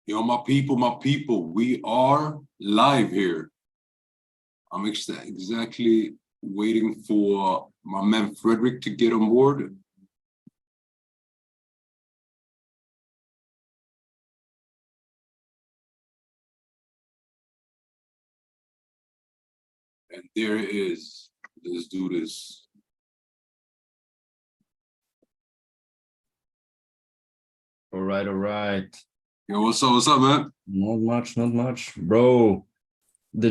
Yo, my people, we are live here. I'm exactly waiting for my man Frederick to get on board. And there it is. Let's do this. All right. Yo, what's up, man? Not much, bro. The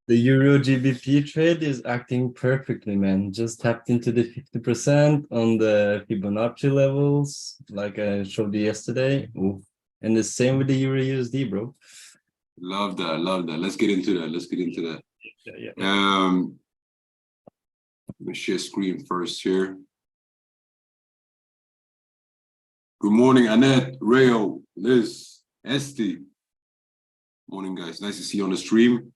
Euro GBP trade is acting perfectly, man. Just tapped into the 50% on the Fibonacci levels, like I showed you yesterday. Ooh. And the same with the Euro USD, bro. Love that. Let's get into that. Yeah. Let me share screen first here. Good morning, Annette, Rayo, Liz, Esty. Morning, guys. Nice to see you on the stream.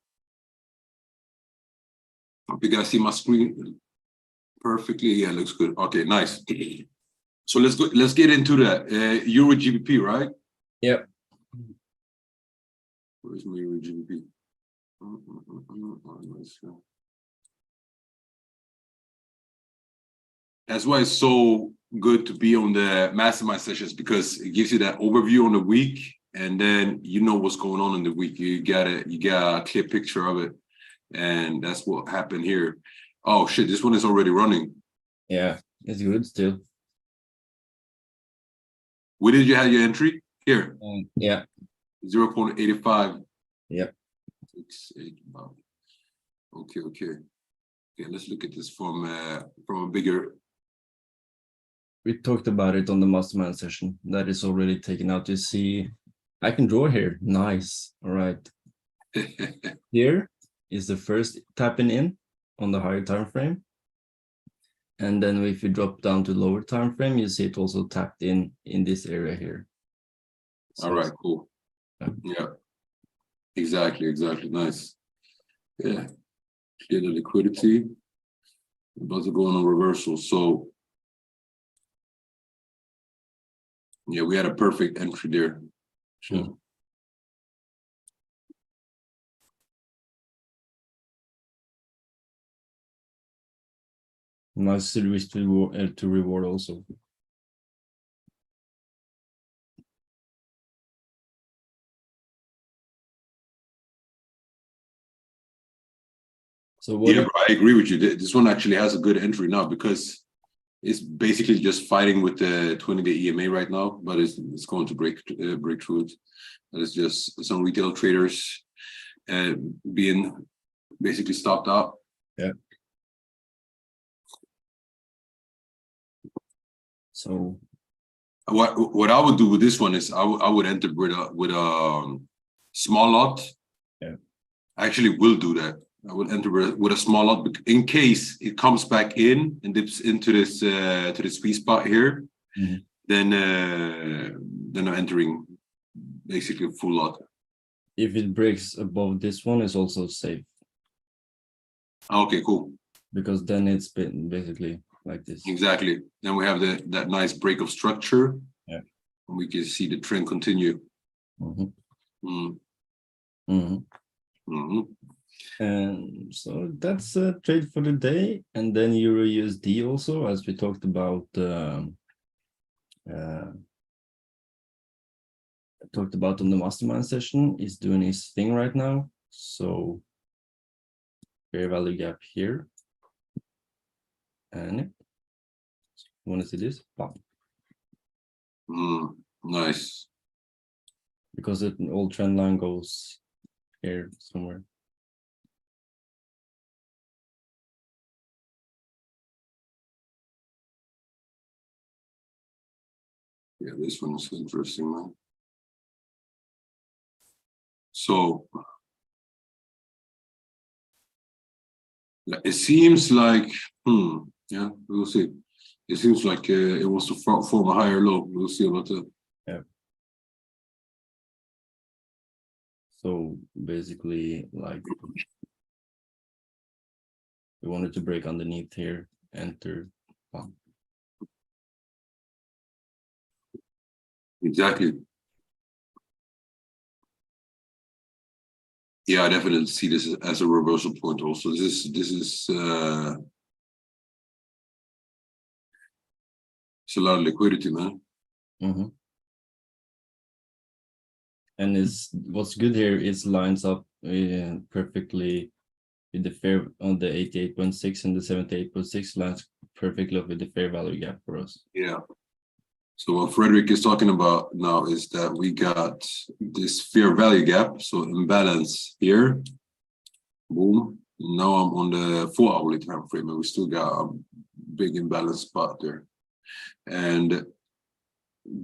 Hope you guys see my screen perfectly. Yeah, looks good. Okay, nice. So let's get into that. Euro GBP, right? Yep. Where's my Euro GBP? That's why it's so good to be on the mastermind sessions, because it gives you that overview on the week, and then you know what's going on in the week. You got a clear picture of it, and that's what happened here. Oh shit, this one is already running. Yeah, it's good still. Where did you have your entry? Here. Yeah. 0.85. Yep. 6, 8, okay. Let's look at this from a bigger. We talked about it on the mastermind session. That is already taken out. You see, I can draw here. Nice. All right. Here is the first tapping in on the higher time frame. And then if you drop down to lower time frame, you see it also tapped in this area here. So, all right, cool. Yeah. Exactly. Nice. Yeah. Clear the liquidity. About to go on a reversal. So yeah, we had a perfect entry there. Sure. Nice risk to reward also. So what? Yeah, bro, I agree with you. This one actually has a good entry now, because it's basically just fighting with the 20-day EMA right now, but it's going to break through it. But it's just some retail traders being basically stopped out. Yeah. So what I would do with this one is I would enter with a small lot. Yeah. I actually will do that. I would enter with a small lot in case it comes back in and dips into this to the sweet spot here. Mm-hmm. Then I'm entering basically a full lot. If it breaks above this one, it's also safe. Okay, cool. Because then it's been basically like this. Exactly. Then we have that nice break of structure. Yeah. And we can see the trend continue. And so that's a trade for the day. And then Euro USD also, as we talked about on the mastermind session, is doing his thing right now. So fair value gap here. And you want to see this? Wow. Nice. Because the old trend line goes here somewhere. Yeah, this one is interesting, man. So it seems like, yeah, we'll see. It seems like it wants to form a higher low. We'll see about that. Yeah. So basically, like, we wanted to break underneath here, enter. Exactly. Yeah, I definitely see this as a reversal point also. This is it's a lot of liquidity, man. Mm-hmm. And is what's good here is lines up perfectly with the fair on the 88.6 and the 78.6 lines perfectly up with the fair value gap for us. Yeah. So what Frederick is talking about now is that we got this fair value gap, so imbalance here. Boom. Now I'm on the 4-hourly time frame, and we still got a big imbalance spot there. And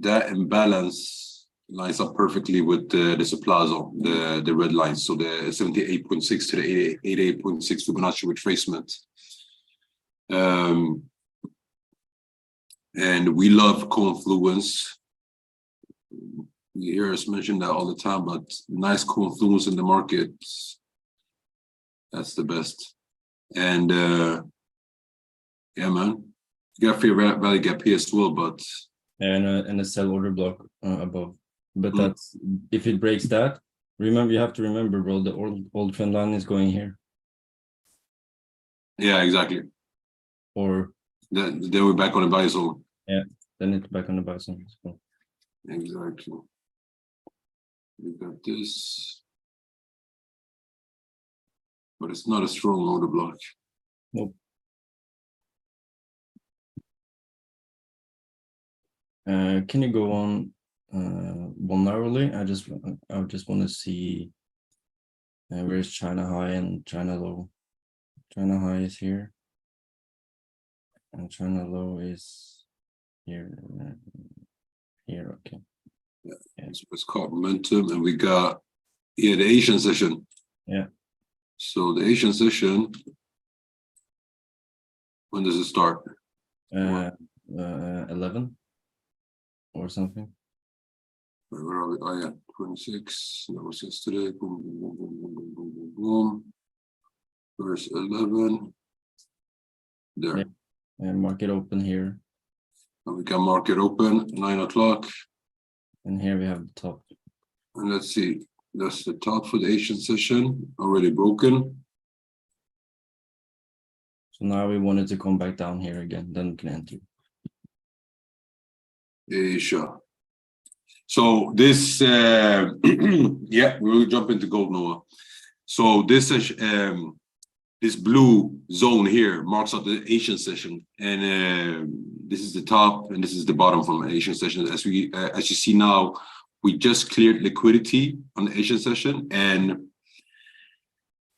that imbalance lines up perfectly with the supply zone, the red lines. So the 78.6 to the 88.6 Fibonacci retracement. And we love confluence. You hear us mention that all the time, but nice confluence in the market, that's the best. And yeah, man, you got fair value gap here as well, but and a sell order block above. But that's if it breaks that, remember, you have to remember, bro, the old trend line is going here. Yeah, exactly. Or then we're back on the buy zone. Yeah, then it's back on the buy zone. So. Exactly. We got this, but it's not a strong order block. Nope. Can you go on 1 hourly? I just want to see where's China high and China low. China high is here, and China low is here. Here, okay. Yeah. So it's called momentum, and we got the Asian session. Yeah. So the Asian session, when does it start? 11 or something. Where are we? Oh yeah, 26. That was yesterday. Boom, boom, boom, boom, boom, boom, boom, boom. Verse 11. There. Yeah. And market open here. And we got market open 9 o'clock. And here we have the top. And let's see. That's the top for the Asian session. Already broken. So now we wanted to come back down here again. Then we can enter. Asia. So this, yeah, we'll jump into gold, Noah. So this is this blue zone here marks out the Asian session, and this is the top and this is the bottom from the Asian session. As you see now, we just cleared liquidity on the Asian session, and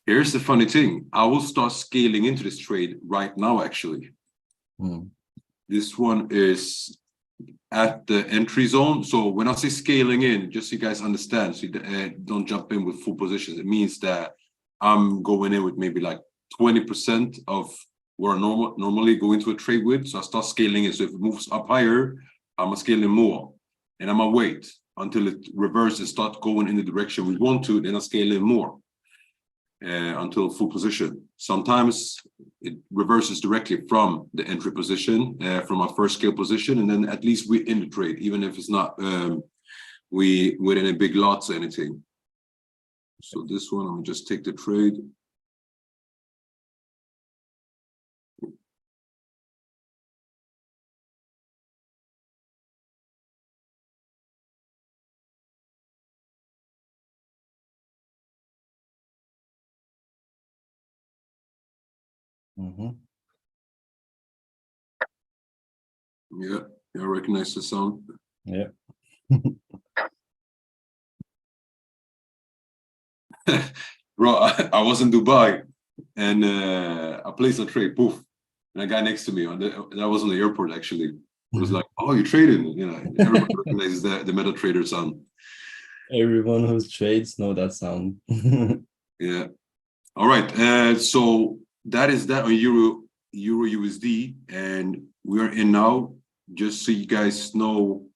here's the funny thing: I will start scaling into this trade right now. Actually, this one is at the entry zone. So when I say scaling in, just so you guys understand, so you don't jump in with full positions. It means that I'm going in with maybe like 20% of where I normally go into a trade with. So I start scaling in. So if it moves up higher, I'm gonna scale in more, and I'm gonna wait until it reverses, start going in the direction we want to. Then I scale in more until full position. Sometimes it reverses directly from the entry position, from our first scale position, and then at least we're in the trade, even if it's not we within a big lots or anything. So this one, I'm gonna just take the trade. Yeah, I recognize the sound. Yeah. Bro, I was in Dubai, and I placed a trade, poof, and a guy next to me, that was on the airport actually, was like, "Oh, you're trading," you know. Everyone recognizes the MetaTrader sound. Everyone who trades know that sound. Yeah. All right. So that is that on Euro USD, and we're in now. Just so you guys know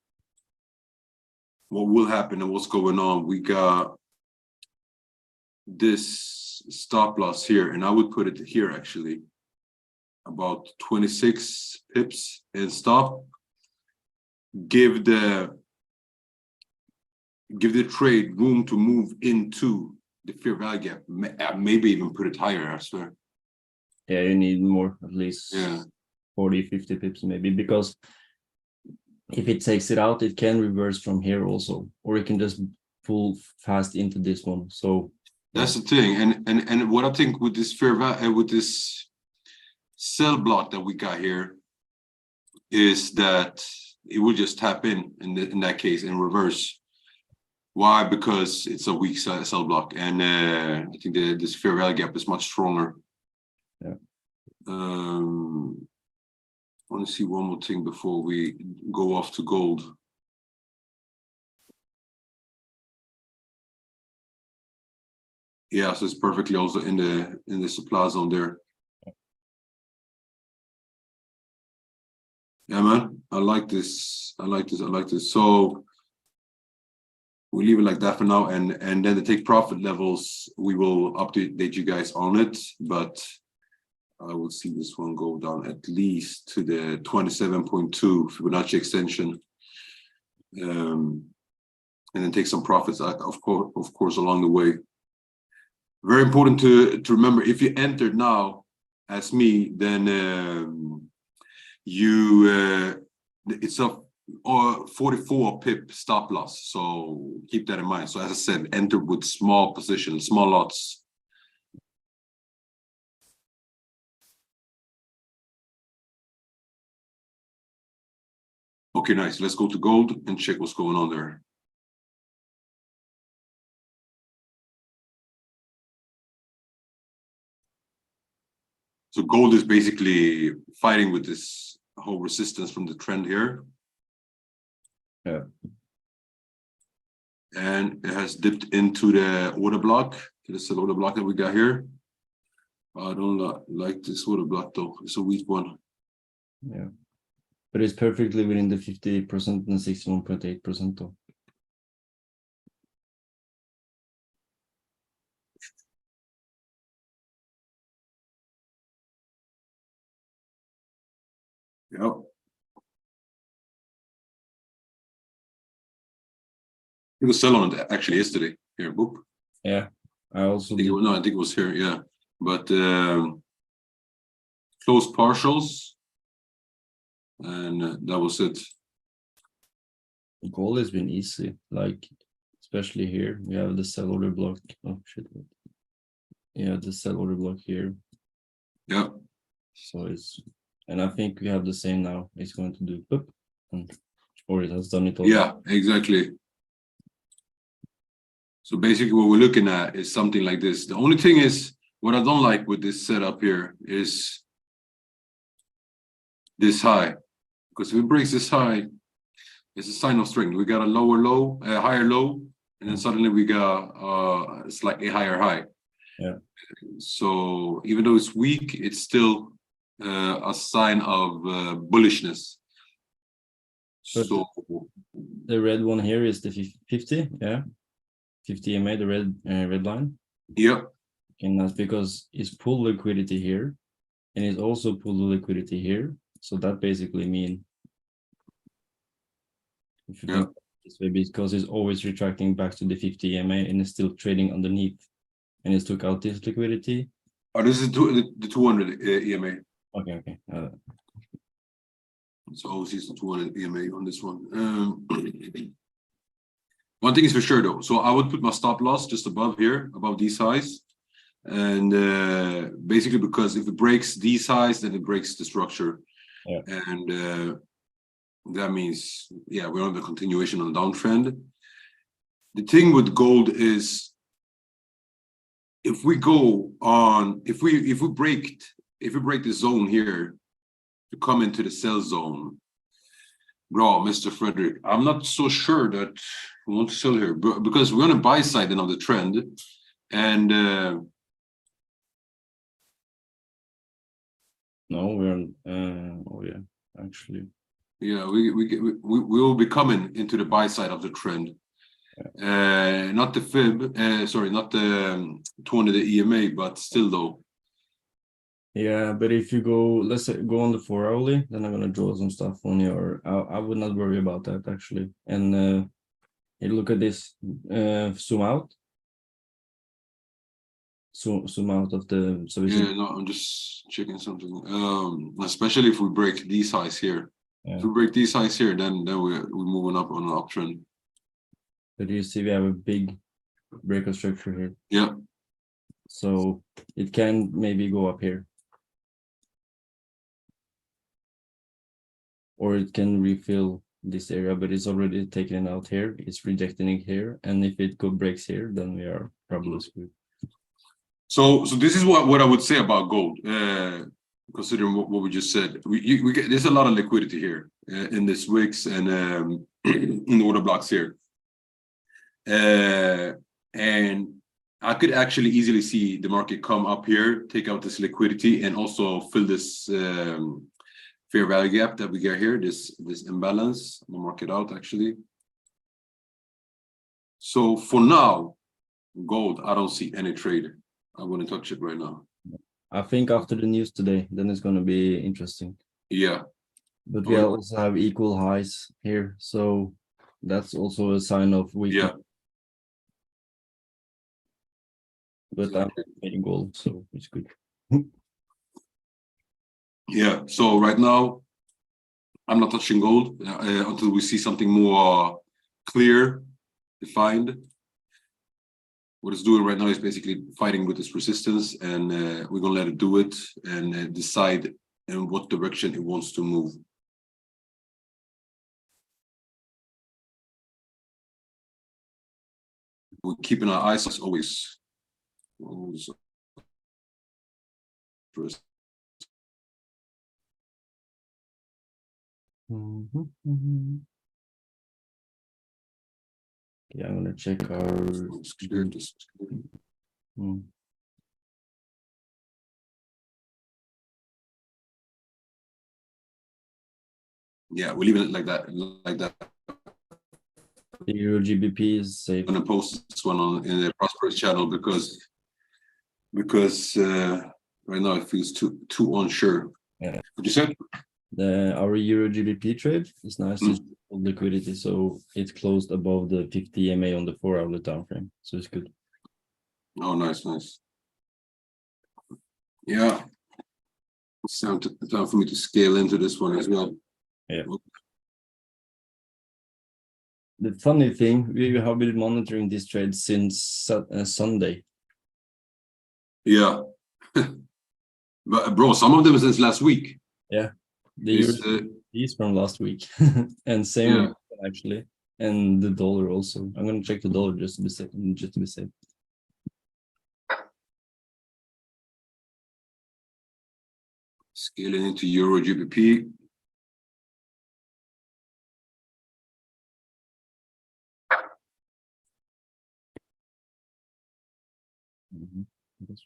what will happen and what's going on, we got this stop loss here, and I would put it here actually, about 26 pips and stop. Give the trade room to move into the fair value gap, maybe even put it higher, I swear. Yeah, you need more, at least Yeah. 40, 50 pips maybe, because if it takes it out, it can reverse from here also, or it can just pull fast into this one. So that's the thing. And what I think with this fair value, with this sell block that we got here, is that it will just tap in that case in reverse. Why? Because it's a weak sell block, and I think this fair value gap is much stronger. Yeah. I want to see one more thing before we go off to gold. Yeah, so it's perfectly also in the supply zone there. Yeah, man, I like this. I like this. So we leave it like that for now, and then the take profit levels, we will update you guys on it, but I would see this one go down at least to the 27.2 Fibonacci extension, and then take some profits, of course, along the way. Very important to remember, if you entered now as me, then it's a 44 pip stop loss, so keep that in mind. So as I said, enter with small positions, small lots. Okay, nice. Let's go to gold and check what's going on there. So gold is basically fighting with this whole resistance from the trend here. Yeah. And it has dipped into the order block, to the sell order block that we got here. I don't like this order block though. It's a weak one. Yeah. But it's perfectly within the 50% and 61.8% though. Yep. It was sell on it actually yesterday. Here, book. Yeah, I also I think it was here, yeah. But closed partials, and that was it. gold has been easy, like especially here. We have the sell order block. Oh shit. Yeah, the sell order block here. Yeah. So it's, and I think we have the same now. It's going to do boop, or it has done it already. Yeah, exactly. So basically what we're looking at is something like this. The only thing is, what I don't like with this setup here is this high. Because if it breaks this high, it's a sign of strength. We got a lower low, a higher low, and then suddenly we got a slightly higher high. Yeah. So even though it's weak, it's still a sign of bullishness. But so the red one here is the 50, yeah, 50 EMA, the red line. Yep. And that's because it's pull liquidity here, and it's also pull the liquidity here. So that basically means, if you think this way, because it's always retracting back to the 50 EMA and it's still trading underneath, and it took out this liquidity. Oh, this is the 200 EMA. Okay. So obviously it's the 200 EMA on this one. One thing is for sure though. So I would put my stop loss just above here, above these highs. And basically because if it breaks these highs, then it breaks the structure. Yeah. And that means, yeah, we're on the continuation on the downtrend. The thing with gold is, if we go on, if we break the zone here to come into the sell zone, bro, Mr. Frederick, I'm not so sure that we want to sell here, because we're on a buy side then of the trend, and no, we're on. Oh yeah, actually. Yeah, we will be coming into the buy side of the trend. Not the fib, sorry, not the 200 EMA, but still though. Yeah, but if you go, let's say go on the 4-hourly, then I'm gonna draw some stuff on your. I would not worry about that actually. And you look at this, zoom out. zoom out of the so we Yeah, can, no, I'm just checking something. Especially if we break these highs here. yeah. If we break these highs here, then we're moving up on an uptrend. But you see we have a big breakout structure here. Yeah. So it can maybe go up here. Or it can refill this area, but it's already taken out here. It's rejecting it here. And if it breaks here, then we are probably screwed. So this is what I would say about gold. Considering what we just said, we get there's a lot of liquidity here in this wicks and in the order blocks here. And I could actually easily see the market come up here, take out this liquidity, and also fill this fair value gap that we get here, this imbalance. I'm gonna mark it out actually. So for now, gold, I don't see any trade. I wouldn't touch it right now. I think after the news today, then it's going to be interesting. Yeah. But we also have equal highs here, so that's also a sign of weakness. Yeah. But I'm trading gold, so it's good. Yeah. So right now, I'm not touching gold until we see something more clear, defined. What it's doing right now is basically fighting with this resistance, and we're gonna let it do it and decide in what direction it wants to move. We're keeping our eyes as always. Yeah, I'm gonna check our. Yeah, we're leaving it like that. The Euro GBP is safe. I'm gonna post this one on in the Prosperous channel because right now it feels too unsure. Yeah. What you said? Our Euro GBP trade is nice. It's liquidity, so it closed above the 50 EMA on the 4-hour time frame, so it's good. Oh, nice. Yeah, it's time for me to scale into this one as well. Yeah. The funny thing, we have been monitoring this trade since Sunday. Yeah, but bro, some of them is since last week. Yeah, the Euro is from last week, and same actually, and the dollar also. I'm gonna check the dollar just to be safe. Scaling into Euro GBP.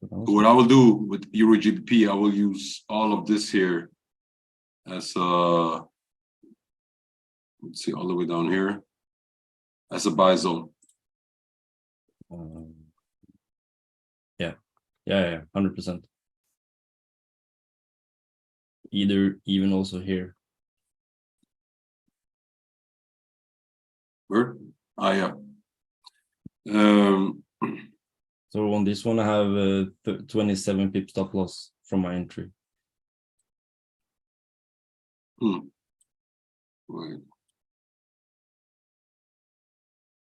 What I will do with Euro GBP, I will use all of this here as a, let's see, all the way down here as a buy zone. Yeah, 100%. Even also here. Where? Yeah. So on this one, I have 27 pip stop loss from my entry. Right.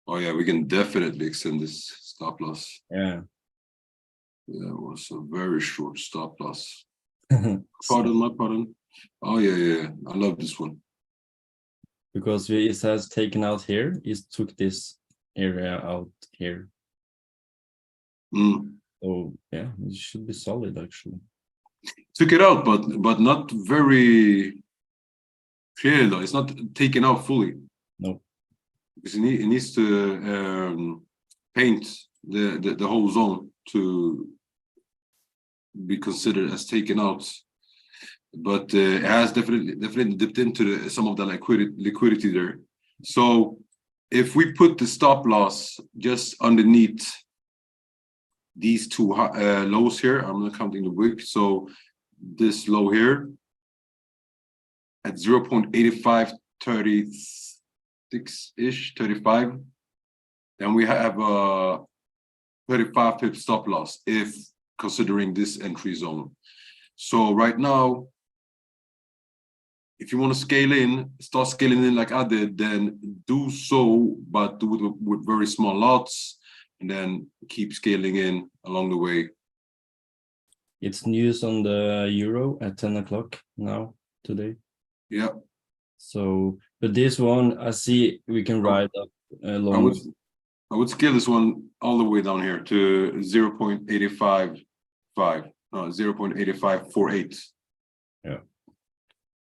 Oh yeah, we can definitely extend this stop loss. Yeah. Yeah, it was a very short stop loss. Pardon. Oh yeah. I love this one. Because it has taken out here, it took this area out here. So yeah, it should be solid actually. Took it out, but not very clear though. It's not taken out fully. No. Because it needs to paint the whole zone to be considered as taken out. But it has definitely dipped into some of the liquidity there. So if we put the stop loss just underneath these two lows here, I'm not counting the wick. So this low here at 0.8536-ish, 35. Then we have 35 pip stop loss if considering this entry zone. So right now, if you want to scale in, start scaling in like I did, then do so, but do it with very small lots, and then keep scaling in along the way. It's news on the euro at 10 o'clock now today. Yeah. So, but this one, I see we can ride up along. I would scale this one all the way down here to 0.855, no, 0.8548. Yeah.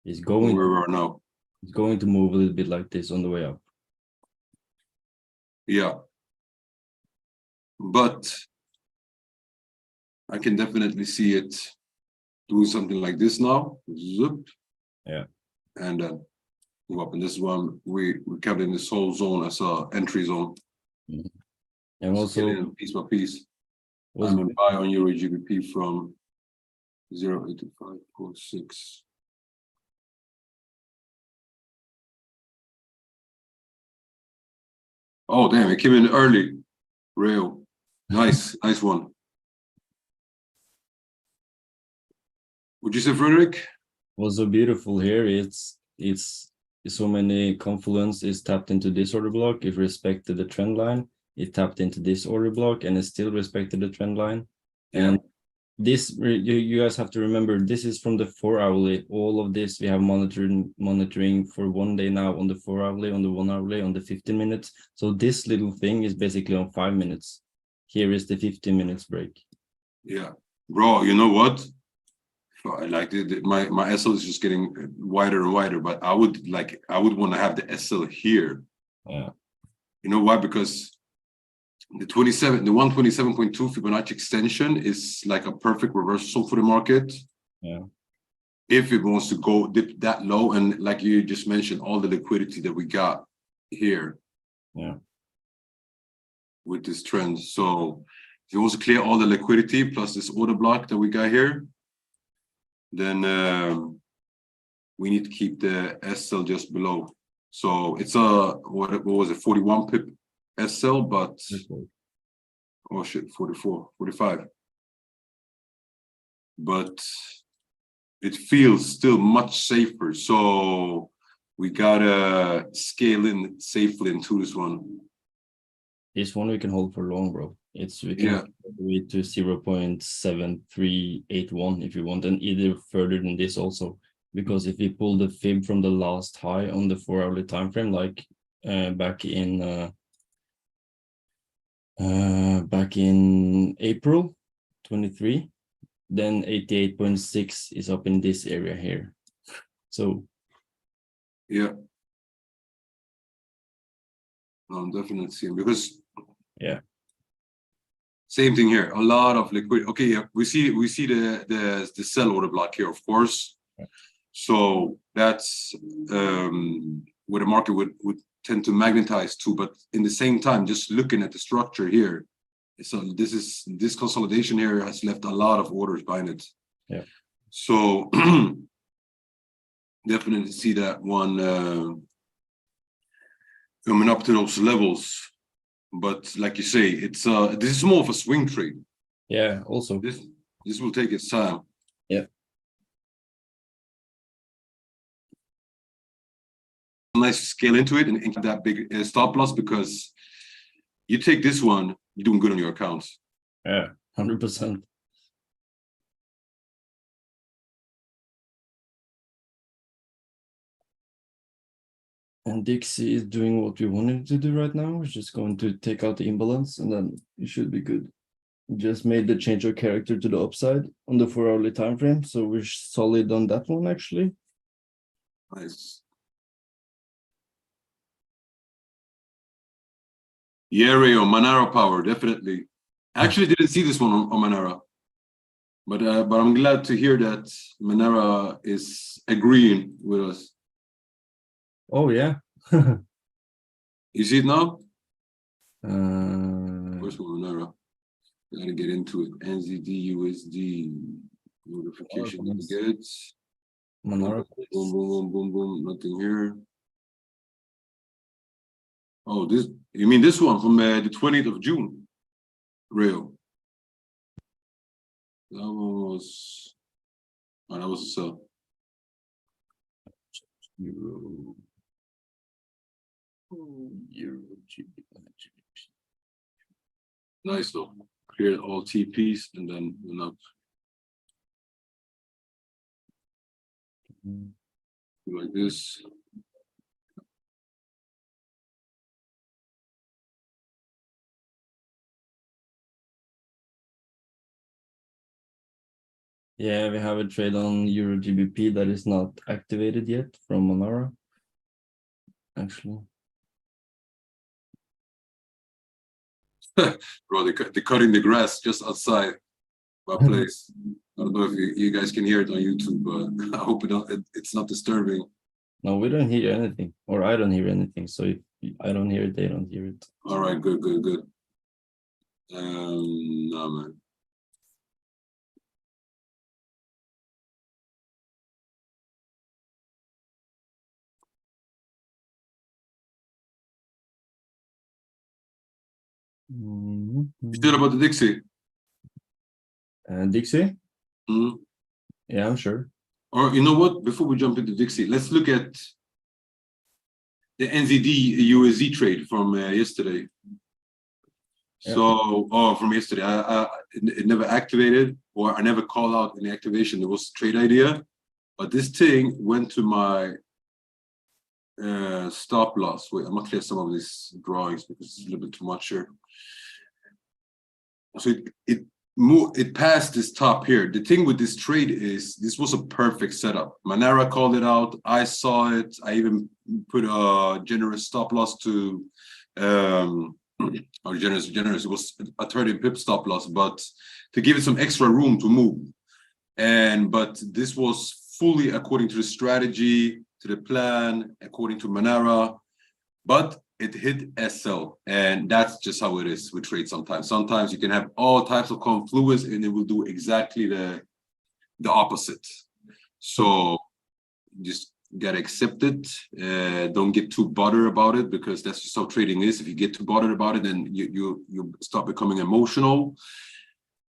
It's going where we are now. It's going to move a little bit like this on the way up. Yeah. But I can definitely see it doing something like this now. Zoop. Yeah. And then move up. And this one, we kept in this whole zone as a entry zone. Mm-hmm. And also piece by piece. Was I'm gonna buy on Euro GBP from 0.8546. Oh damn, it came in early. Real. Nice, nice one. Would you say, Frederick? was so beautiful here. It's so many confluence is tapped into this order block. It respected the trend line. It tapped into this order block and it still respected the trend line. And this, you guys have to remember, this is from the 4-hourly. All of this we have monitoring for 1 day now on the 4-hourly, on the 1-hourly, on the 15 minutes. So this little thing is basically on 5 minutes. Here is the 15 minutes break. Yeah, bro, you know what? I like my SL is just getting wider and wider, but I would want to have the SL here. Yeah. You know why? Because the 127.2 Fibonacci extension is like a perfect reversal for the market. Yeah. If it wants to go dip that low, and like you just mentioned, all the liquidity that we got here. Yeah. With this trend. So if it wants to clear all the liquidity plus this order block that we got here, then we need to keep the SL just below. So it's a what was it, 41 pip SL, but oh shit, 44, 45. But it feels still much safer. So we gotta scale in safely into this one. This one we can hold for long, bro. We can do it to 0.7381 if you want, and either further than this also. Because if we pull the fib from the last high on the 4-hourly time frame, like back in April 23, then 88.6 is up in this area here. So yeah, I'm definitely seeing, because same thing here, a lot of liquid. Okay, yeah, we see the sell order block here, of course. So that's where the market would tend to magnetize to, but in the same time, just looking at the structure here, so this consolidation here has left a lot of orders behind it. Yeah. So definitely see that one coming up to those levels. But like you say, it's this is more of a swing trade. Yeah, also this will take its time. Yeah. Nice to scale into it and keep that big stop loss, because you take this one, you're doing good on your accounts. Yeah, 100%. And Dixie is doing what we wanted to do right now. It's just going to take out the imbalance and then it should be good. Just made the change of character to the upside on the 4-hourly time frame. So we're solid on that one actually. Nice. Yeah, Rayo, Monero power, definitely. I actually didn't see this one on Monero. But I'm glad to hear that Monero is agreeing with us. Oh yeah. You see it now? Where's Monero? Gotta get into it. NZD USD notification to get. Monero. Boom, boom, boom, boom, boom. Nothing here. Oh, this, you mean this one from the 20th of June? Real. That was a sell. Euro. Nice though. Cleared all TPs and then went up like this. Yeah, we have a trade on Euro GBP that is not activated yet from Monara. Actually, Bro, they're cutting the grass just outside my place. I don't know if you guys can hear it on YouTube, but I hope it's not disturbing. no, we don't hear anything, or I don't hear anything. So if I don't hear it, they don't hear it. All right, good. No, man. You still about the Dixie? Dixie? Mm-hmm. Yeah, I'm sure. Or you know what? Before we jump into Dixie, let's look at the NZD USD trade from yesterday. Yeah. So, from yesterday, it never activated, or I never called out any activation. There was a trade idea, but this thing went to my stop loss. Wait, I'm gonna clear some of these drawings because it's a little bit too much here. So it passed this top here. The thing with this trade is this was a perfect setup. Manara called it out. I saw it. I even put a generous stop loss to or generous. It was a 30 pip stop loss, but to give it some extra room to move. But this was fully according to the strategy, to the plan, according to Manara. But it hit SL, and that's just how it is with trade sometimes. Sometimes you can have all types of confluence and it will do exactly the opposite. So just gotta accept it. Don't get too bothered about it, because that's just how trading is. If you get too bothered about it, then you start becoming emotional.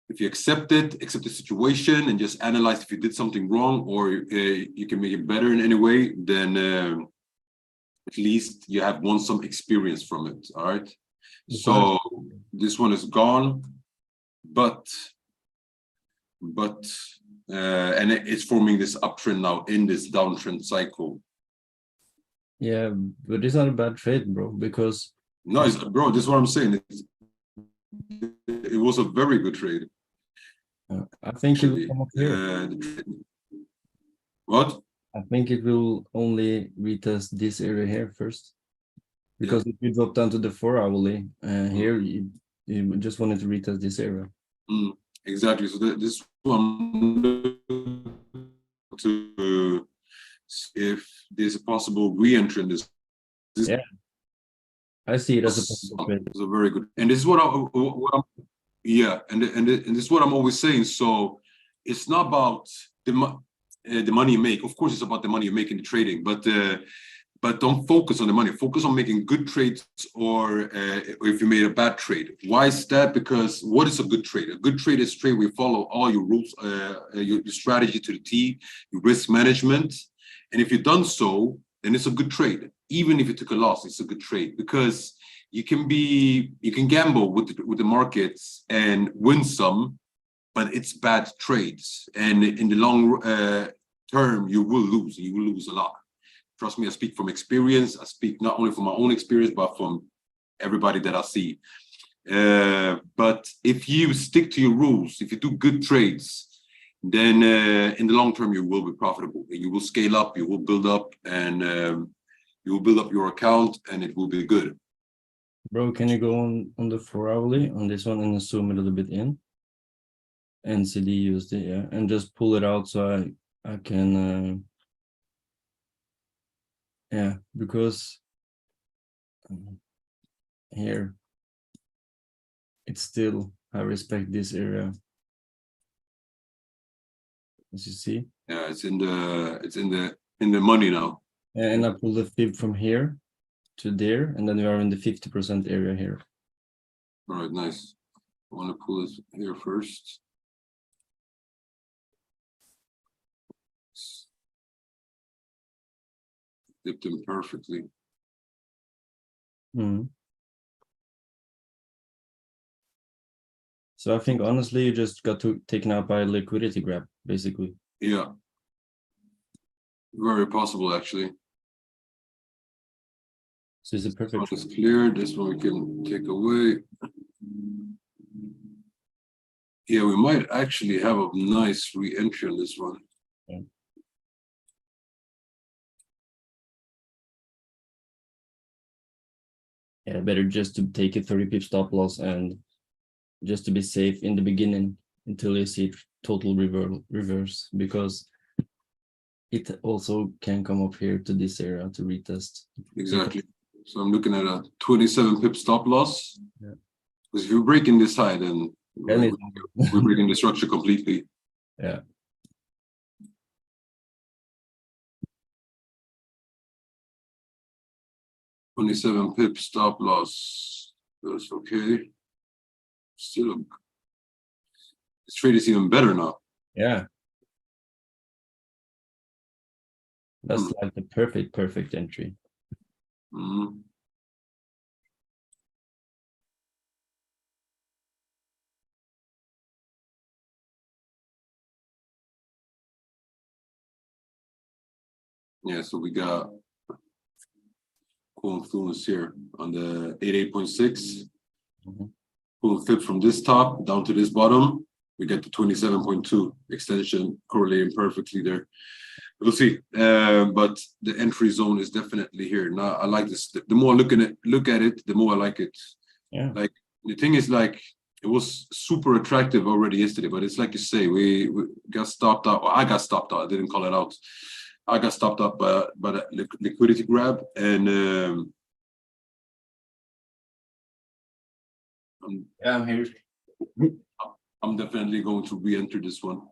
If you accept the situation, and just analyze if you did something wrong, or you can make it better in any way, then at least you have won some experience from it. All right. So this one is gone, but and it's forming this uptrend now in this downtrend cycle. Yeah, but it's not a bad trade, bro, because no, bro, this is what I'm saying. It was a very good trade. I think it will come up here. What? I think it will only retest this area here first, because if you drop down to the 4-hourly, here you just wanted to retest this area. Exactly. So this one to if there's a possible re-entry in this. Yeah, I see it as a possible trade. It's a very good, and this is what I'm and this is what I'm always saying. So it's not about the money you make. Of course, it's about the money you make in the trading, but don't focus on the money. Focus on making good trades, or if you made a bad trade. Why is that? Because what is a good trade? A good trade is a trade where you follow all your rules, your strategy to the T, your risk management. And if you've done so, then it's a good trade. Even if you took a loss, it's a good trade, because you can gamble with the markets and win some, but it's bad trades. And in the long term, you will lose. You will lose a lot. Trust me, I speak from experience. I speak not only from my own experience, but from everybody that I see. But if you stick to your rules, if you do good trades, then in the long term, you will be profitable. You will scale up, you will build up, and you will build up your account, and it will be good. Bro, can you go on the 4-hourly on this one and zoom a little bit in? NCD USD, yeah, and just pull it out so I can yeah, because here it's still, I respect this area, as you see. Yeah, it's in the money now. And I pull the fib from here to there, and then we are in the 50% area here. All right, nice. I want to pull this here first. Dipped them perfectly. So I think honestly, you just got taken out by a liquidity grab, basically. Yeah. Very possible, actually. So it's a This one perfect. is clear. This one we can take away. Yeah, we might actually have a nice re-entry on this one. Yeah. Yeah, better just to take a 30 pip stop loss and just to be safe in the beginning until you see total reverse, because it also can come up here to this area to retest. Exactly. So I'm looking at a 27 pip stop loss. Yeah. Because if you're breaking this high, then we're breaking the structure completely. Yeah. $27 pip stop loss. That's okay. Still, this trade is even better now. Yeah. That's like the perfect entry. Yeah, so we got cool influence here on the 88.6. Cool flip from this top down to this bottom. We get the 27.2 extension correlating perfectly there. We'll see. But the entry zone is definitely here. Now I like this. The more I look at it, the more I like it. Yeah. Like the thing is, like, it was super attractive already yesterday, but it's like you say, we got stopped out. Well, I got stopped out. I didn't call it out. I got stopped up by the liquidity grab, and I'm here. I'm definitely going to re-enter this one.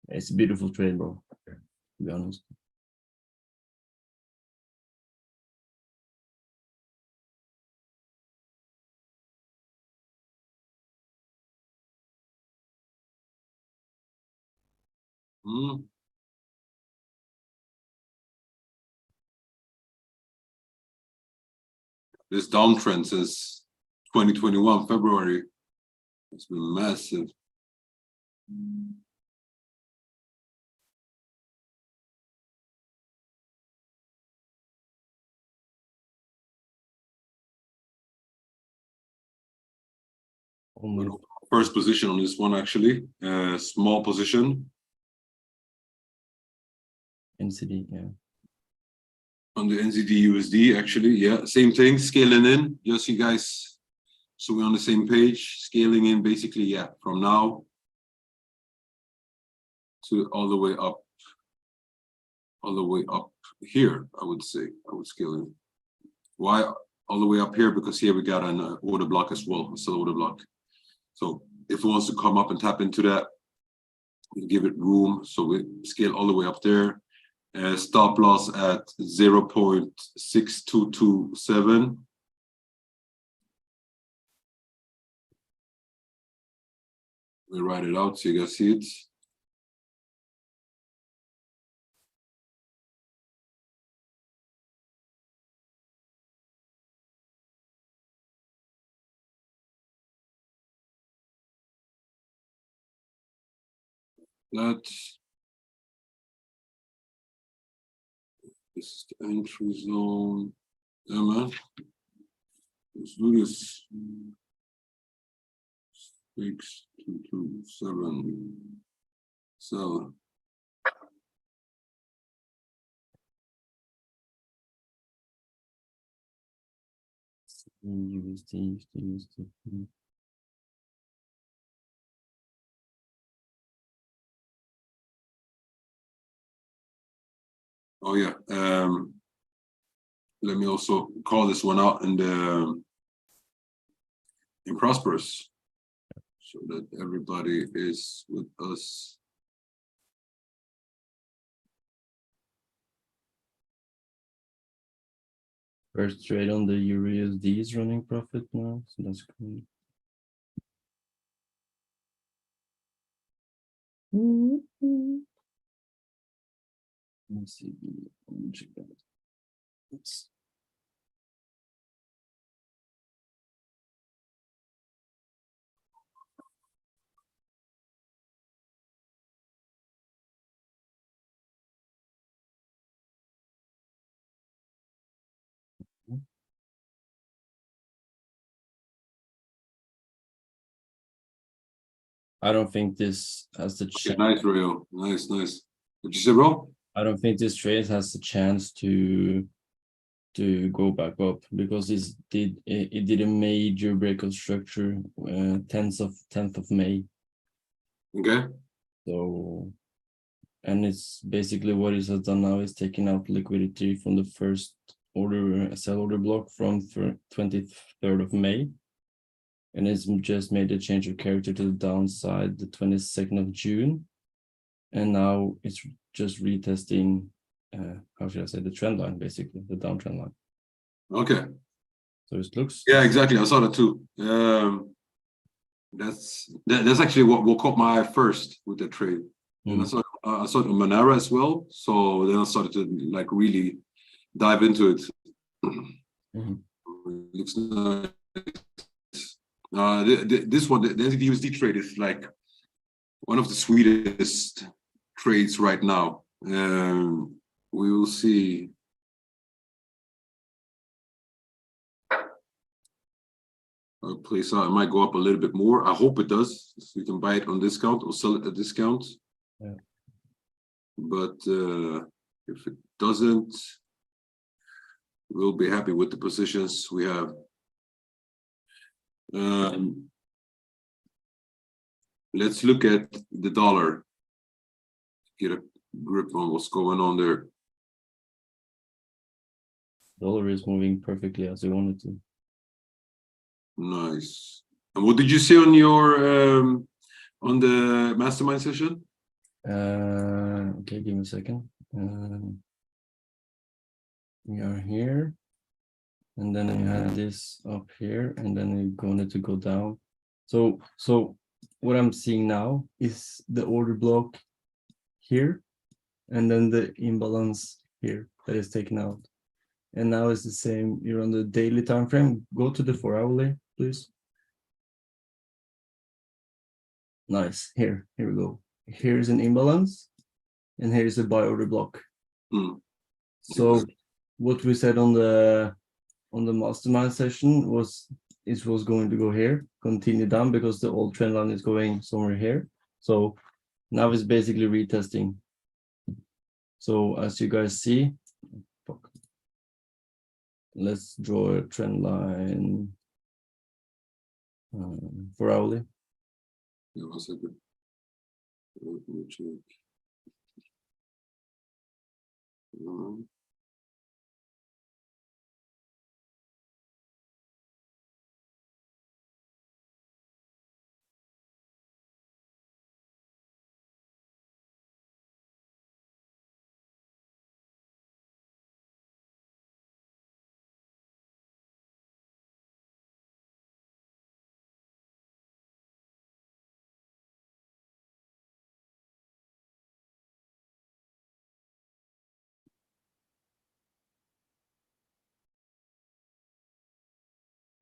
It's a beautiful trade, bro, to be honest. This downtrend since 2021 February, it's been massive. First position on this one, actually, small position. NCD, yeah. On the NZD USD, actually, yeah, same thing, scaling in, just you guys, so we're on the same page, scaling in basically, yeah, from now to all the way up here, I would say, I would scale in. Why all the way up here? Because here we got an order block as well, a sell order block. So if it wants to come up and tap into that, we give it room, so we scale all the way up there. Stop loss at 0.6227. We write it out so you guys see it. This is the entry zone. Yeah, man. Let's do this. 6227. So USD. oh yeah. Let me also call this one out in Prosperous, so that everybody is with us. First trade on the EURUSD is running profit now, so that's cool. Let's see. Let me check that. Oops. I don't think this has the Okay, chance. nice, Rio. Nice, nice. What you say, bro? I don't think this trade has the chance to go back up because it did a major break of structure 10th of May. Okay. So, and it's basically what it has done now is taking out liquidity from the first order sell order block from 23rd of May. And it's just made a change of character to the downside the 22nd of June. And now it's just retesting, how should I say, the trend line, basically, the downtrend line. Okay. So it looks. Yeah, exactly. I saw that too. That's actually what caught my eye first with the trade. And I saw it on Monero as well. So then I started to like really dive into it. It looks nice. This one, the USD trade is like one of the sweetest trades right now. We will see. Place out. It might go up a little bit more. I hope it does. So you can buy it on discount or sell it at discount. Yeah. But if it doesn't, we'll be happy with the positions we have. Let's look at the dollar. Get a grip on what's going on there. Dollar is moving perfectly as we wanted to. Nice. And what did you see on your on the mastermind session? Okay, give me a second. We are here, and then we have this up here, and then we're going to go down. So what I'm seeing now is the order block here, and then the imbalance here that is taken out. And now it's the same. You're on the daily time frame. Go to the 4-hourly, please. Nice. Here we go. Here's an imbalance, and here's a buy order block. So what we said on the mastermind session was it was going to go here, continue down because the old trend line is going somewhere here. So now it's basically retesting. So as you guys see, let's draw a trend line for hourly. Yeah, 1 second. Let me check.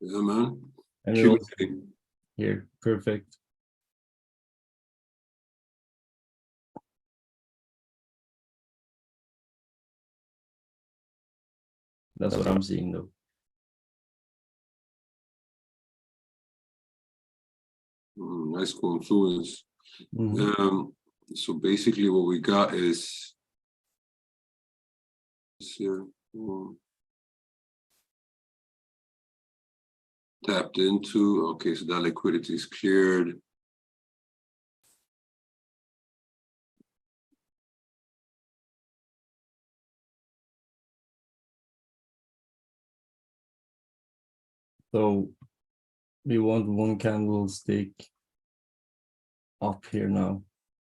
Yeah, man. And Keep also it here, perfect. That's what I'm seeing though. Nice confluence. So basically what we got is here, tapped into. Okay, so that liquidity is cleared. So we want one candlestick up here now,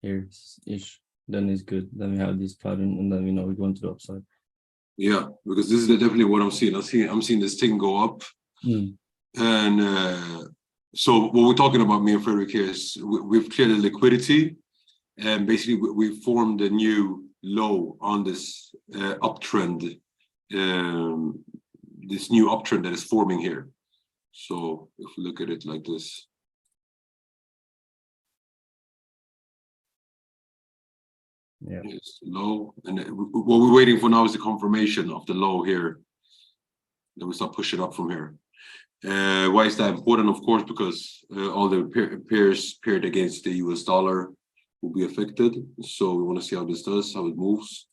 here ish. Then it's good. Then we have this pattern, and then we know we're going to the upside. Yeah, because this is definitely what I'm seeing. I'm seeing this thing go up. And so what we're talking about, me and Frederick, here is we've cleared the liquidity, and basically we formed a new low on this uptrend, this new uptrend that is forming here. So if we look at it like this, yeah, it's low, and what we're waiting for now is the confirmation of the low here. Then we start pushing up from here. Why is that important? Of course, because all the pairs paired against the US dollar will be affected. So we want to see how this does, how it moves.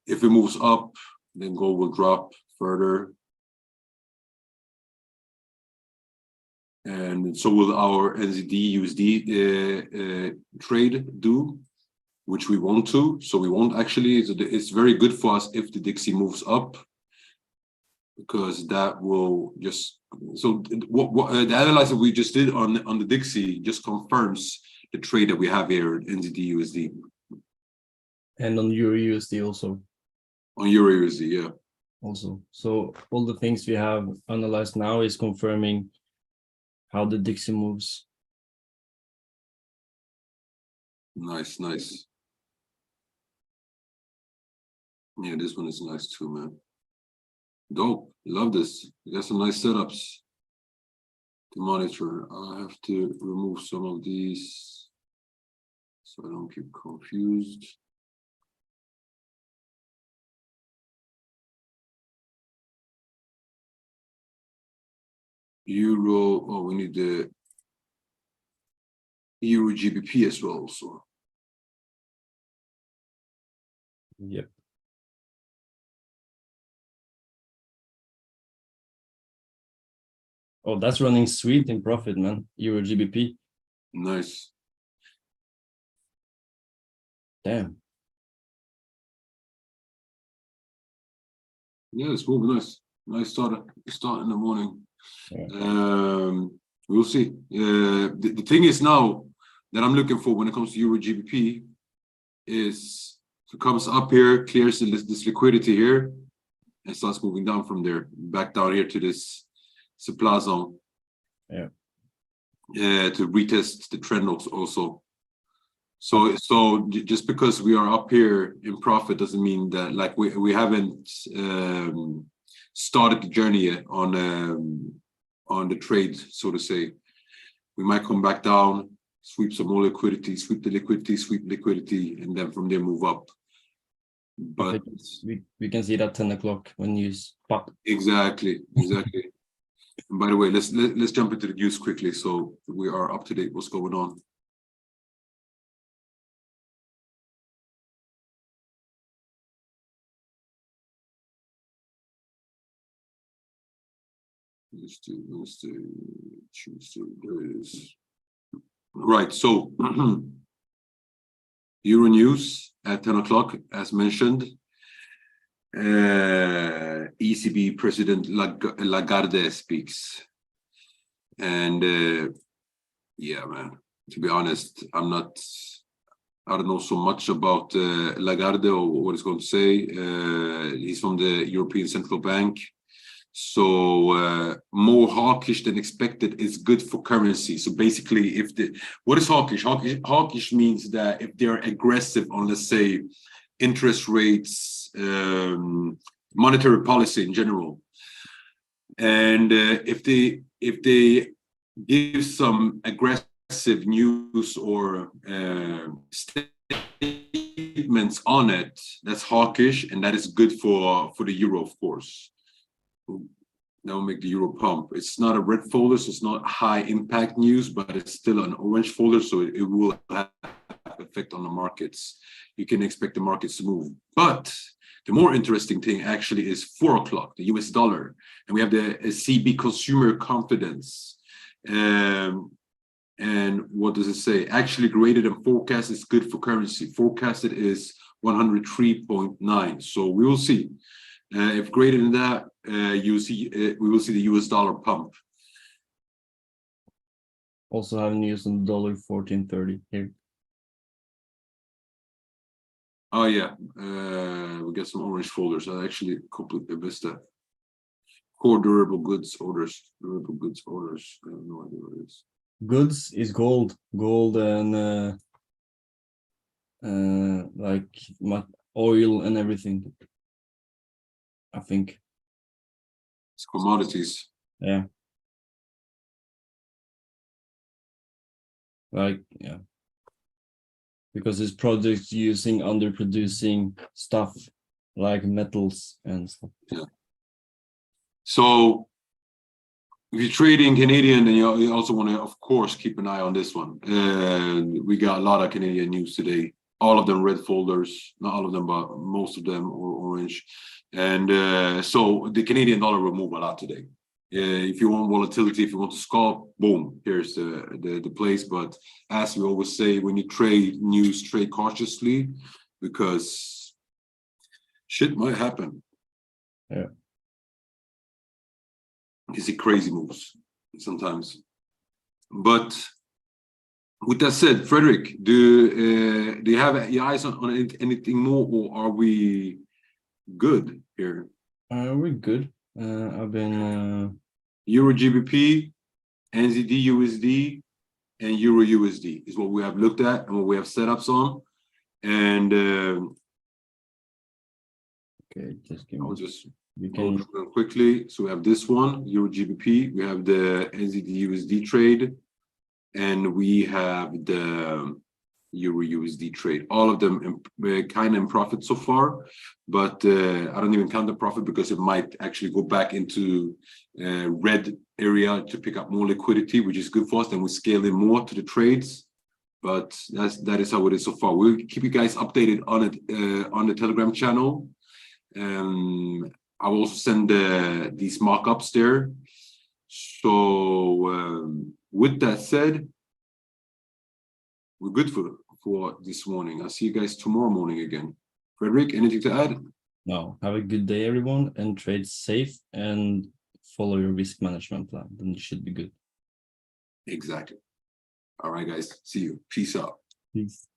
If it moves up, then gold will drop further. And so will our NZD USD trade do, which we want to. So we won't actually, it's very good for us if the Dixie moves up, because that will just, so what the analysis we just did on the Dixie just confirms the trade that we have here, NZD USD. and on Euro USD also. On Euro USD, yeah. Also, so all the things we have analyzed now is confirming how the Dixie moves. Nice, nice. Yeah, this one is nice too, man. Dope. Love this. You got some nice setups to monitor. I have to remove some of these so I don't keep confused. Euro, oh, we need the Euro GBP as well, so. Yep. Oh, that's running sweet in profit, man. Euro GBP. Nice. Damn. Yeah, it's moving nice. Nice start in the morning. Yeah. We'll see. The thing is now that I'm looking for when it comes to Euro GBP is if it comes up here, clears this liquidity here, and starts moving down from there, back down here to this supply zone. Yeah. To retest the trend also. So just because we are up here in profit doesn't mean that like we haven't started the journey yet on the trade, so to say. We might come back down, sweep some more liquidity, sweep liquidity, and then from there move up. But we can see that 10 o'clock when you pop. Exactly. And by the way, let's jump into the news quickly so we are up to date what's going on. Wednesday, Tuesday, there it is. Right, so Euro news at 10 o'clock, as mentioned. ECB President Lagarde speaks. And yeah, man, to be honest, I don't know so much about Lagarde or what he's going to say. He's from the European Central Bank. So more hawkish than expected is good for currency. So basically, what is hawkish? Hawkish means that if they're aggressive on, let's say, interest rates, monetary policy in general, and if they give some aggressive news or statements on it, that's hawkish, and that is good for the euro, of course. That will make the euro pump. It's not a red folder, so it's not high impact news, but it's still an orange folder, so it will have effect on the markets. You can expect the markets to move. But the more interesting thing actually is 4 o'clock, the US dollar, and we have the CB consumer confidence. And what does it say? Actually greater than forecast is good for currency. Forecasted is 103.9. So we will see. If greater than that, we will see the US dollar pump. Also have news on dollar 14.30 here. Oh yeah, we got some orange folders. I actually completely missed that. Core durable goods orders. Durable goods orders. I have no idea what it is. Goods is gold, and like oil and everything. I think. It's commodities. Yeah. Like, yeah. Because it's projects using underproducing stuff like metals and stuff. Yeah. So if you're trading Canadian, then you also want to, of course, keep an eye on this one. We got a lot of Canadian news today. All of them red folders, not all of them, but most of them are orange. And so the Canadian dollar will move a lot today. If you want volatility, if you want to scalp, boom, here's the place. But as we always say, when you trade news, trade cautiously, because shit might happen. Yeah. You see crazy moves sometimes. But with that said, Frederick, do you have your eyes on anything more, or are we good here? We're good. I've been Euro GBP, NZD USD, and Euro USD is what we have looked at and what we have setups on. And okay, just give me. I'll just We go can. through them quickly. So we have this one, Euro GBP. We have the NZD USD trade, and we have the Euro USD trade. All of them kind of in profit so far, but I don't even count the profit because it might actually go back into red area to pick up more liquidity, which is good for us. Then we scale in more to the trades. But that is how it is so far. We'll keep you guys updated on it on the Telegram channel. I will also send these mock-ups there. So with that said, we're good for this morning. I'll see you guys tomorrow morning again. Frederick, anything to add? No, have a good day, everyone, and trade safe and follow your risk management plan. Then you should be good. Exactly. All right, guys. See you. Peace out. Peace.